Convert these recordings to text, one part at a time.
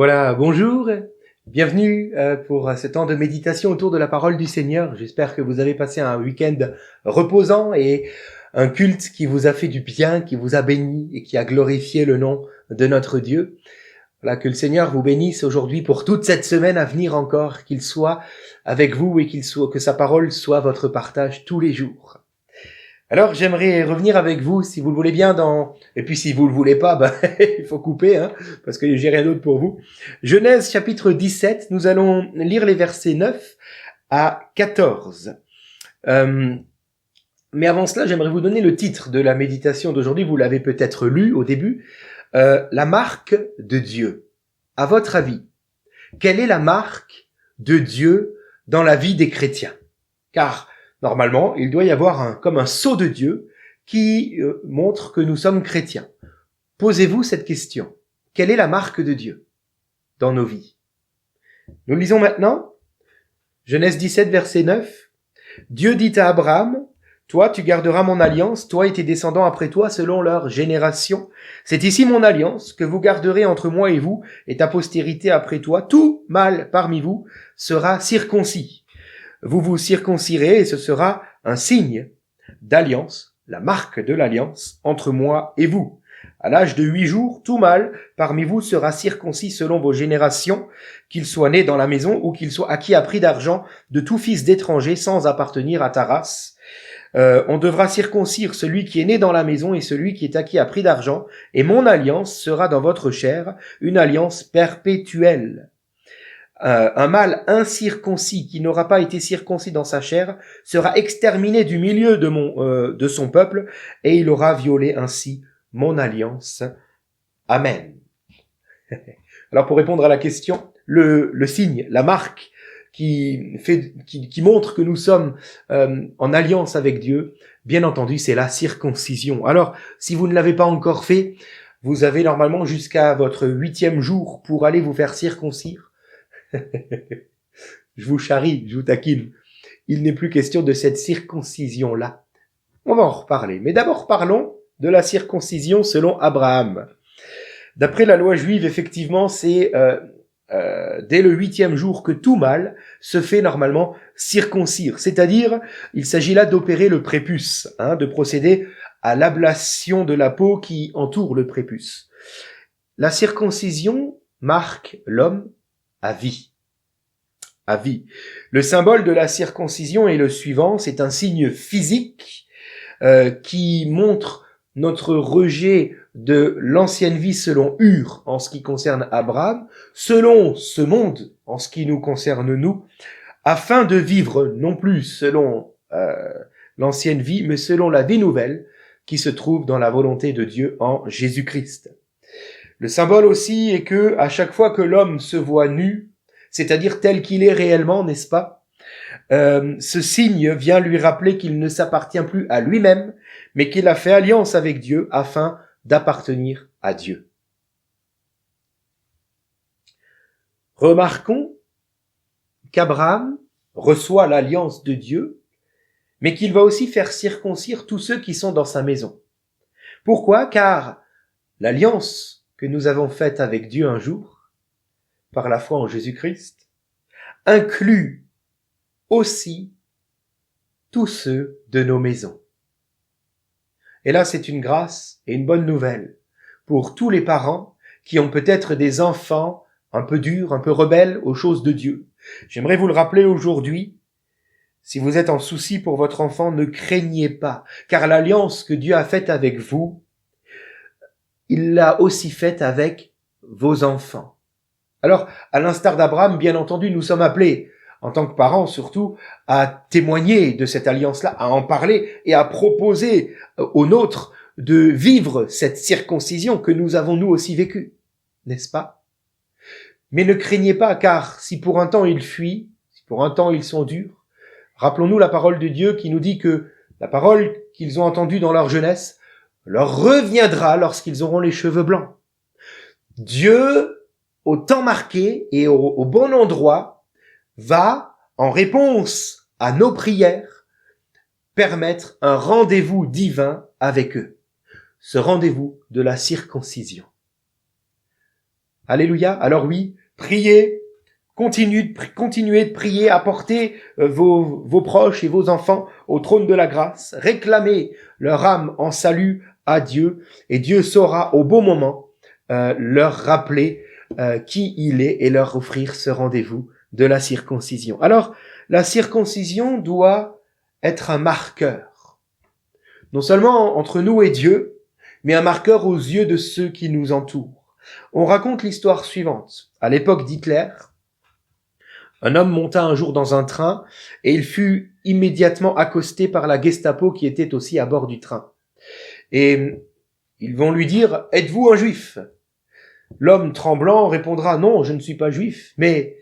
Voilà, bonjour, bienvenue pour ce temps de méditation autour de la parole du Seigneur. J'espère que vous avez passé un week-end reposant et un culte qui vous a fait du bien, qui vous a béni et qui a glorifié le nom de notre Dieu. Voilà, que le Seigneur vous bénisse aujourd'hui pour toute cette semaine à venir encore, qu'il soit avec vous et que sa parole soit votre partage tous les jours. Alors, j'aimerais revenir avec vous, si vous le voulez bien, et puis si vous le voulez pas, il faut couper, parce que j'ai rien d'autre pour vous. Genèse chapitre 17, nous allons lire les versets 9 à 14. Mais avant cela, j'aimerais vous donner le titre de la méditation d'aujourd'hui. Vous l'avez peut-être lu au début. La marque de Dieu. À votre avis, quelle est la marque de Dieu dans la vie des chrétiens? Car normalement, il doit y avoir comme un sceau de Dieu qui montre que nous sommes chrétiens. Posez-vous cette question. Quelle est la marque de Dieu dans nos vies? Nous lisons maintenant Genèse 17, verset 9. Dieu dit à Abraham, « Toi, tu garderas mon alliance, toi et tes descendants après toi, selon leur génération. C'est ici mon alliance que vous garderez entre moi et vous, et ta postérité après toi. Tout mâle parmi vous sera circoncis. Vous vous circoncirez et ce sera un signe d'alliance, la marque de l'alliance entre moi et vous. À l'âge de 8 jours, tout mâle parmi vous sera circoncis selon vos générations, qu'il soit né dans la maison ou qu'il soit acquis à prix d'argent de tout fils d'étranger sans appartenir à ta race. On devra circoncire celui qui est né dans la maison et celui qui est acquis à prix d'argent, et mon alliance sera dans votre chair, une alliance perpétuelle. Un mâle incirconcis qui n'aura pas été circoncis dans sa chair sera exterminé du milieu de son peuple, et il aura violé ainsi mon alliance. Amen. Alors pour répondre à la question, le signe, la marque qui montre que nous sommes en alliance avec Dieu, bien entendu, c'est la circoncision. Alors, si vous ne l'avez pas encore fait, vous avez normalement jusqu'à votre 8e jour pour aller vous faire circoncire. Je vous charrie, je vous taquine. Il n'est plus question de cette circoncision-là. On va en reparler. Mais d'abord, parlons de la circoncision selon Abraham. D'après la loi juive, effectivement, c'est dès le 8e jour que tout mâle se fait normalement circoncire. C'est-à-dire, il s'agit là d'opérer le prépuce, de procéder à l'ablation de la peau qui entoure le prépuce. La circoncision marque l'homme à vie. À vie. Le symbole de la circoncision est le suivant, c'est un signe physique qui montre notre rejet de l'ancienne vie selon Ur en ce qui concerne Abraham, selon ce monde en ce qui nous concerne nous, afin de vivre non plus selon l'ancienne vie, mais selon la vie nouvelle qui se trouve dans la volonté de Dieu en Jésus-Christ. Le symbole aussi est que à chaque fois que l'homme se voit nu, c'est-à-dire tel qu'il est réellement, n'est-ce pas? Ce signe vient lui rappeler qu'il ne s'appartient plus à lui-même, mais qu'il a fait alliance avec Dieu afin d'appartenir à Dieu. Remarquons qu'Abraham reçoit l'alliance de Dieu, mais qu'il va aussi faire circoncire tous ceux qui sont dans sa maison. Pourquoi? Car l'alliance que nous avons faite avec Dieu un jour, par la foi en Jésus-Christ, inclut aussi tous ceux de nos maisons. Et là, c'est une grâce et une bonne nouvelle pour tous les parents qui ont peut-être des enfants un peu durs, un peu rebelles aux choses de Dieu. J'aimerais vous le rappeler aujourd'hui. Si vous êtes en souci pour votre enfant, ne craignez pas, car l'alliance que Dieu a faite avec vous, il l'a aussi faite avec vos enfants. Alors, à l'instar d'Abraham, bien entendu, nous sommes appelés, en tant que parents surtout, à témoigner de cette alliance-là, à en parler et à proposer aux nôtres de vivre cette circoncision que nous avons nous aussi vécue, n'est-ce pas? Mais ne craignez pas, car si pour un temps ils fuient, si pour un temps ils sont durs, rappelons-nous la parole de Dieu qui nous dit que la parole qu'ils ont entendue dans leur jeunesse leur reviendra lorsqu'ils auront les cheveux blancs. Dieu, au temps marqué et au bon endroit, va, en réponse à nos prières, permettre un rendez-vous divin avec eux. Ce rendez-vous de la circoncision. Alléluia. Alors oui, priez, continuez de prier, apportez vos proches et vos enfants au trône de la grâce, réclamez leur âme en salut à Dieu, et Dieu saura au bon moment leur rappeler qui il est et leur offrir ce rendez-vous de la circoncision. Alors, la circoncision doit être un marqueur, non seulement entre nous et Dieu, mais un marqueur aux yeux de ceux qui nous entourent. On raconte l'histoire suivante. À l'époque d'Hitler, un homme monta un jour dans un train et il fut immédiatement accosté par la Gestapo qui était aussi à bord du train. Et ils vont lui dire « Êtes-vous un juif ?» L'homme tremblant répondra « Non, je ne suis pas juif. » Mais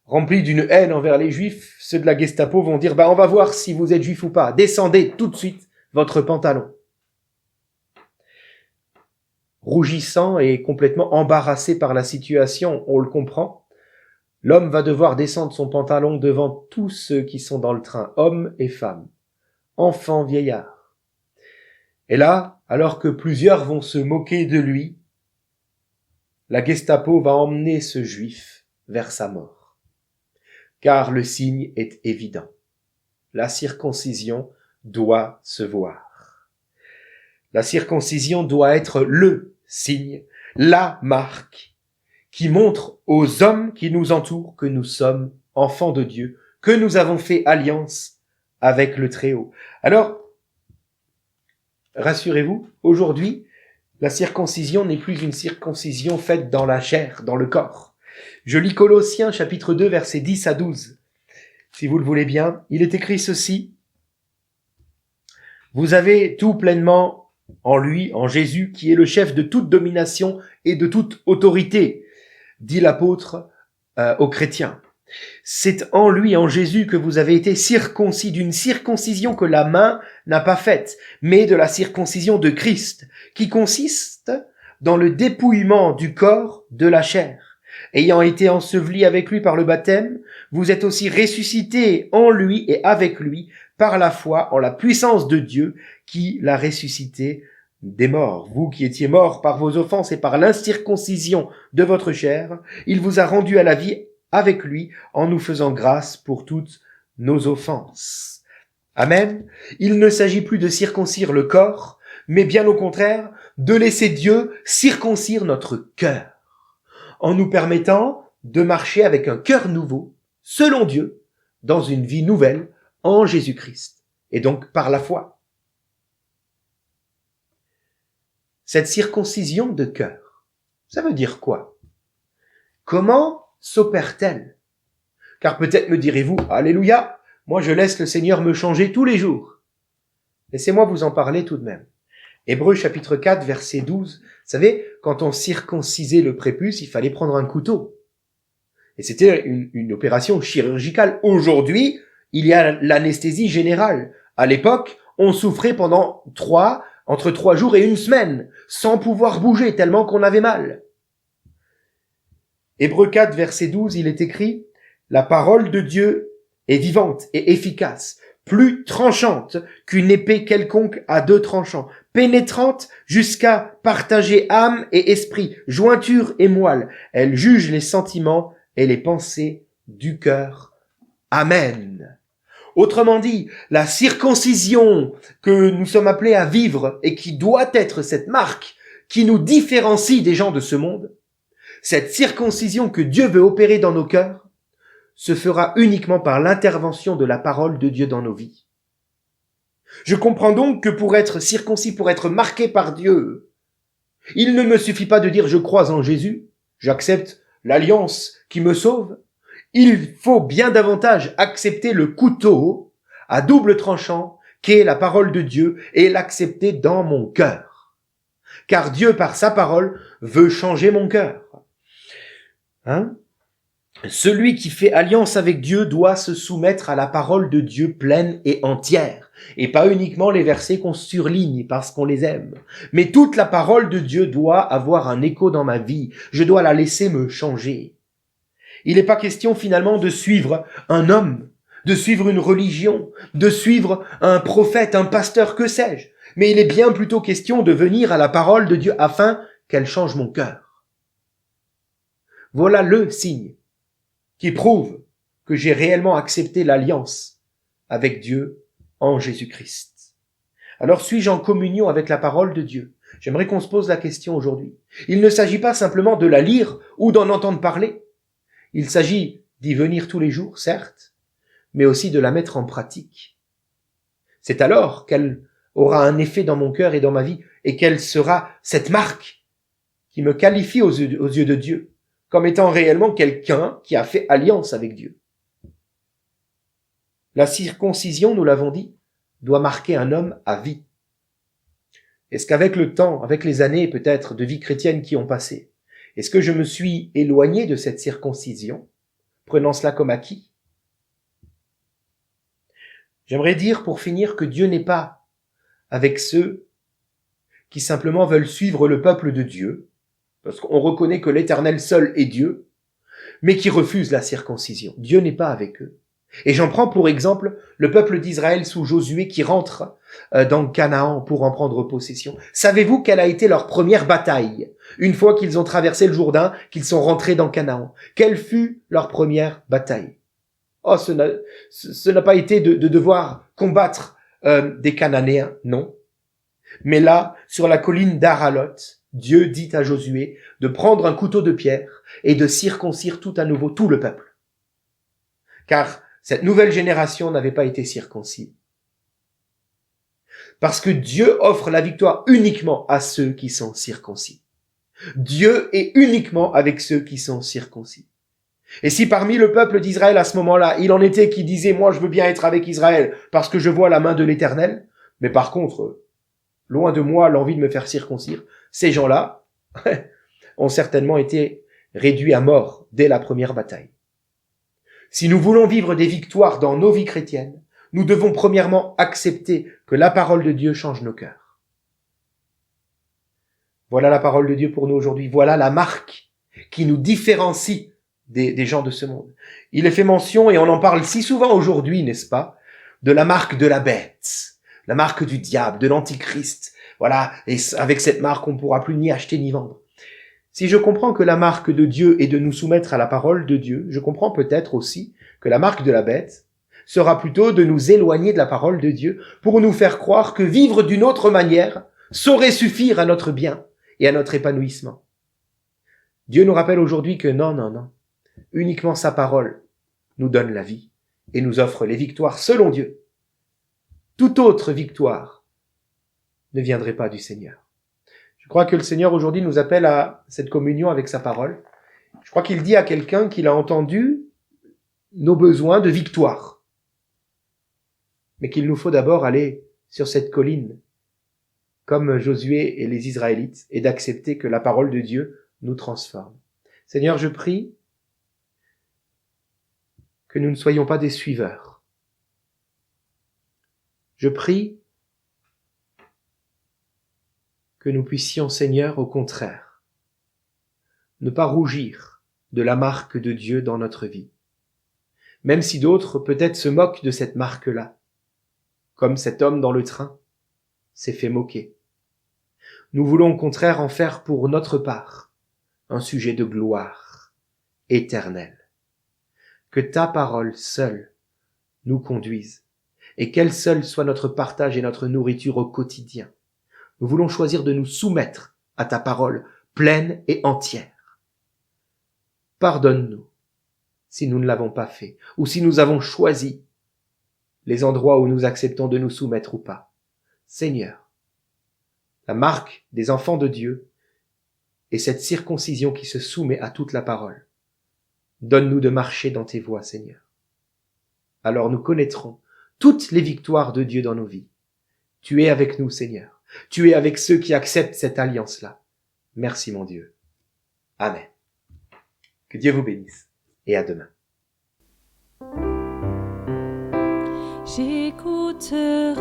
rempli d'une haine envers les juifs, ceux de la Gestapo vont dire « On va voir si vous êtes juif ou pas. Descendez tout de suite votre pantalon. » Rougissant et complètement embarrassé par la situation, on le comprend, l'homme va devoir descendre son pantalon devant tous ceux qui sont dans le train, hommes et femmes, enfants, vieillards. Et là, alors que plusieurs vont se moquer de lui, la Gestapo va emmener ce juif vers sa mort. Car le signe est évident. La circoncision doit se voir. La circoncision doit être le signe, la marque qui montre aux hommes qui nous entourent que nous sommes enfants de Dieu, que nous avons fait alliance avec le Très-Haut. Alors, rassurez-vous, aujourd'hui, la circoncision n'est plus une circoncision faite dans la chair, dans le corps. Je lis Colossiens chapitre 2, versets 10 à 12. Si vous le voulez bien, il est écrit ceci. Vous avez tout pleinement en lui, en Jésus, qui est le chef de toute domination et de toute autorité, dit l'apôtre aux chrétiens. C'est en lui, en Jésus, que vous avez été circoncis d'une circoncision que la main n'a pas faite, mais de la circoncision de Christ, qui consiste dans le dépouillement du corps de la chair. Ayant été ensevelis avec lui par le baptême, vous êtes aussi ressuscités en lui et avec lui par la foi en la puissance de Dieu qui l'a ressuscité des morts. Vous qui étiez morts par vos offenses et par l'incirconcision de votre chair, il vous a rendus à la vie avec lui en nous faisant grâce pour toutes nos offenses. Amen. Il ne s'agit plus de circoncire le corps, mais bien au contraire, de laisser Dieu circoncire notre cœur, en nous permettant de marcher avec un cœur nouveau, selon Dieu, dans une vie nouvelle en Jésus-Christ, et donc par la foi. Cette circoncision de cœur, ça veut dire quoi? Comment s'opère-t-elle? Car peut-être me direz-vous, Alléluia, moi je laisse le Seigneur me changer tous les jours. Laissez-moi vous en parler tout de même. Hébreux chapitre 4, verset 12. Vous savez, quand on circoncisait le prépuce, il fallait prendre un couteau. Et c'était une opération chirurgicale. Aujourd'hui, il y a l'anesthésie générale. À l'époque, on souffrait pendant entre 3 jours et 1 semaine, sans pouvoir bouger, tellement qu'on avait mal. Hébreux 4, verset 12, il est écrit « La parole de Dieu est vivante et efficace, plus tranchante qu'une épée quelconque à 2 tranchants, pénétrante jusqu'à partager âme et esprit, jointure et moelle. Elle juge les sentiments et les pensées du cœur. Amen. » Autrement dit, la circoncision que nous sommes appelés à vivre et qui doit être cette marque qui nous différencie des gens de ce monde, cette circoncision que Dieu veut opérer dans nos cœurs, se fera uniquement par l'intervention de la parole de Dieu dans nos vies. Je comprends donc que pour être circoncis, pour être marqué par Dieu, il ne me suffit pas de dire je crois en Jésus, j'accepte l'alliance qui me sauve. Il faut bien davantage accepter le couteau à double tranchant qu'est la parole de Dieu et l'accepter dans mon cœur. Car Dieu, par sa parole, veut changer mon cœur. Celui qui fait alliance avec Dieu doit se soumettre à la parole de Dieu pleine et entière, et pas uniquement les versets qu'on surligne parce qu'on les aime. Mais toute la parole de Dieu doit avoir un écho dans ma vie. Je dois la laisser me changer. Il n'est pas question finalement de suivre un homme, de suivre une religion, de suivre un prophète, un pasteur, que sais-je. Mais il est bien plutôt question de venir à la parole de Dieu afin qu'elle change mon cœur. Voilà le signe qui prouve que j'ai réellement accepté l'alliance avec Dieu en Jésus-Christ. Alors suis-je en communion avec la parole de Dieu? J'aimerais qu'on se pose la question aujourd'hui. Il ne s'agit pas simplement de la lire ou d'en entendre parler. Il s'agit d'y venir tous les jours, certes, mais aussi de la mettre en pratique. C'est alors qu'elle aura un effet dans mon cœur et dans ma vie, et quelle sera cette marque qui me qualifie aux yeux de Dieu comme étant réellement quelqu'un qui a fait alliance avec Dieu. La circoncision, nous l'avons dit, doit marquer un homme à vie. Est-ce qu'avec le temps, avec les années peut-être de vie chrétienne qui ont passé, est-ce que je me suis éloigné de cette circoncision, prenant cela comme acquis? J'aimerais dire pour finir que Dieu n'est pas avec ceux qui simplement veulent suivre le peuple de Dieu, parce qu'on reconnaît que l'Éternel seul est Dieu, mais qui refusent la circoncision. Dieu n'est pas avec eux. Et j'en prends pour exemple le peuple d'Israël sous Josué qui rentre dans Canaan pour en prendre possession. Savez-vous quelle a été leur première bataille une fois qu'ils ont traversé le Jourdain, qu'ils sont rentrés dans Canaan? Quelle fut leur première bataille? Oh, ce n'a pas été de devoir combattre des Cananéens, non. Mais là, sur la colline d'Aralot, Dieu dit à Josué de prendre un couteau de pierre et de circoncire tout à nouveau tout le peuple. Car cette nouvelle génération n'avait pas été circoncis. Parce que Dieu offre la victoire uniquement à ceux qui sont circoncis. Dieu est uniquement avec ceux qui sont circoncis. Et si parmi le peuple d'Israël à ce moment-là, il en était qui disaient « Moi, je veux bien être avec Israël parce que je vois la main de l'Éternel », mais par contre, loin de moi l'envie de me faire circoncire, ces gens-là ont certainement été réduits à mort dès la première bataille. Si nous voulons vivre des victoires dans nos vies chrétiennes, nous devons premièrement accepter que la parole de Dieu change nos cœurs. Voilà la parole de Dieu pour nous aujourd'hui. Voilà la marque qui nous différencie des gens de ce monde. Il est fait mention, et on en parle si souvent aujourd'hui, n'est-ce pas, de la marque de la bête, la marque du diable, de l'antichrist. Voilà, et avec cette marque, on ne pourra plus ni acheter ni vendre. Si je comprends que la marque de Dieu est de nous soumettre à la parole de Dieu, je comprends peut-être aussi que la marque de la bête sera plutôt de nous éloigner de la parole de Dieu pour nous faire croire que vivre d'une autre manière saurait suffire à notre bien et à notre épanouissement. Dieu nous rappelle aujourd'hui que non, uniquement sa parole nous donne la vie et nous offre les victoires selon Dieu. Toute autre victoire ne viendrait pas du Seigneur. Je crois que le Seigneur aujourd'hui nous appelle à cette communion avec sa parole. Je crois qu'il dit à quelqu'un qu'il a entendu nos besoins de victoire. Mais qu'il nous faut d'abord aller sur cette colline, comme Josué et les Israélites, et d'accepter que la parole de Dieu nous transforme. Seigneur, je prie que nous ne soyons pas des suiveurs. Je prie que nous puissions, Seigneur, au contraire, ne pas rougir de la marque de Dieu dans notre vie, même si d'autres peut-être se moquent de cette marque-là, comme cet homme dans le train s'est fait moquer. Nous voulons au contraire en faire pour notre part un sujet de gloire éternelle. Que ta parole seule nous conduise et qu'elle seule soit notre partage et notre nourriture au quotidien. Nous voulons choisir de nous soumettre à ta parole pleine et entière. Pardonne-nous si nous ne l'avons pas fait ou si nous avons choisi les endroits où nous acceptons de nous soumettre ou pas. Seigneur, la marque des enfants de Dieu est cette circoncision qui se soumet à toute la parole. Donne-nous de marcher dans tes voies, Seigneur. Alors nous connaîtrons toutes les victoires de Dieu dans nos vies. Tu es avec nous, Seigneur. Tu es avec ceux qui acceptent cette alliance-là. Merci, mon Dieu. Amen. Que Dieu vous bénisse et à demain. J'écouterai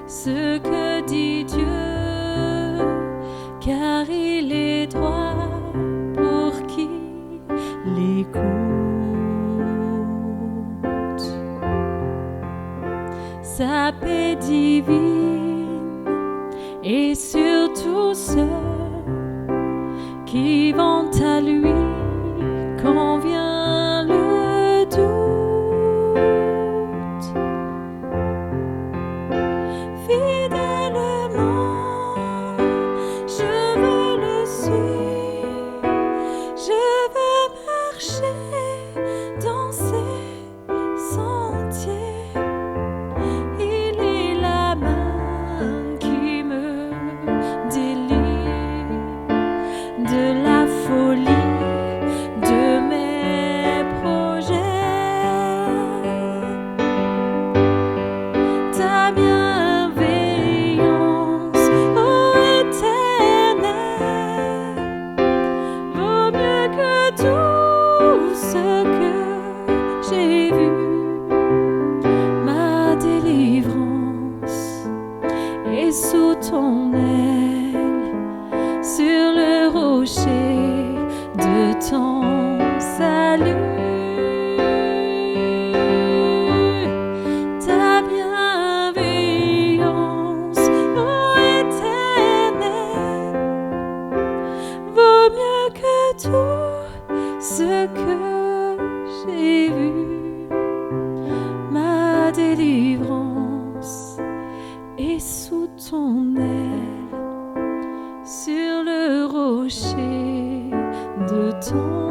ce que dit Dieu, car il est droit pour qui l'écoute. Sa paix divine est sur tous ceux qui vont à lui quand vient le doute. Fidèlement, je veux le suivre, je veux marcher dans ses sentiers. Il est la main qui me délivre de la folie de mes projets. Ta bienveillance, ô Éternel, vaut mieux que tout ce que j'ai vu. Ma délivrance est sous ton aile, sur le rocher de ton salut. Ta bienveillance, ô Éternel, vaut mieux que tout ce que j'ai vu. Ma délivrance est sous ton aile, sur le rocher de ton